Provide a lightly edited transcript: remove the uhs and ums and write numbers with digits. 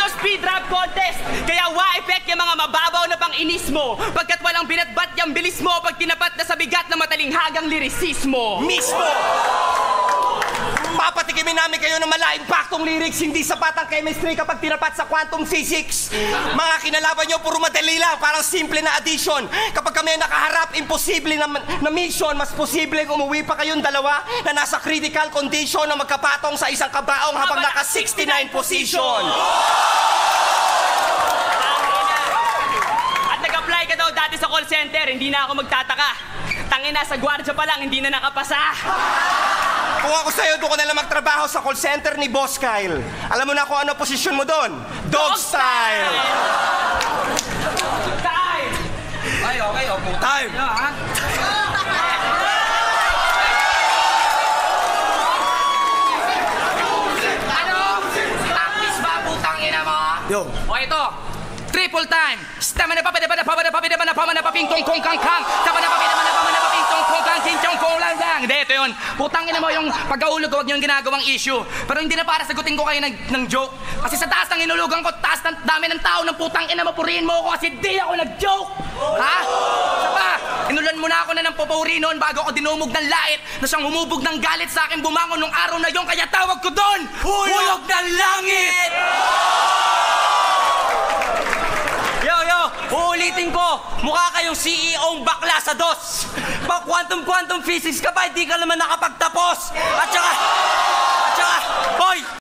to speed rap contest. Kaya wa-effect yung mga mababaw na pang-inis mo. Pagkat walang binatbat yung bilis mo pag tinapat na sa bigat na matalinghagang lirisismo. Mismo! Papatikimin namin kayo ng mala-impactong lyrics, hindi sapat ang chemistry kapag tinapat sa quantum physics. Mga kinalaban nyo, puro madali lang, parang simple na addition. Kapag kami nakaharap, imposible na mission, mas posibleng umuwi pa kayong dalawa na nasa critical condition na magkapatong sa isang kabaong habang naka 69 position. At nag-apply ka daw dati sa call center, hindi na ako magtataka. Tangina, sa gwardiya pa lang, hindi na nakapasa. Kung ako sa'yo, doon ko na lang magtrabaho sa call center ni Boss Kyle. Alam mo na kung ano posisyon mo doon? Dog style! Time! Ay, okay, opo. Time! Ano? Practice ba, putang ina mo? Yo. O ito, triple time. Stama na paping tong kong kang kang. Stama na paping tong kong kang kinchong kong lang lang. Hindi, ito yun. Putang ina mo yung pagkaulog ko, wag nyo yung ginagawang issue. Pero hindi na para sagutin ko kayo ng joke. Kasi sa taas ng inulugan ko, taas ng dami ng tao ng putang ina mo, purihin mo ako kasi di ako nag-joke. Ha? Isa pa, inulan mo na ako na ng papuri noon bago ako dinumog ng lait na siyang humubog ng galit sa akin bumangon nung araw na yon, kaya tawag ko doon, Hulog ng Langit! Uulitin ko, mukha kayong CEO-ng bakla sa DOS. Pag quantum physics ka ba, hindi ka naman nakapagtapos. At saka,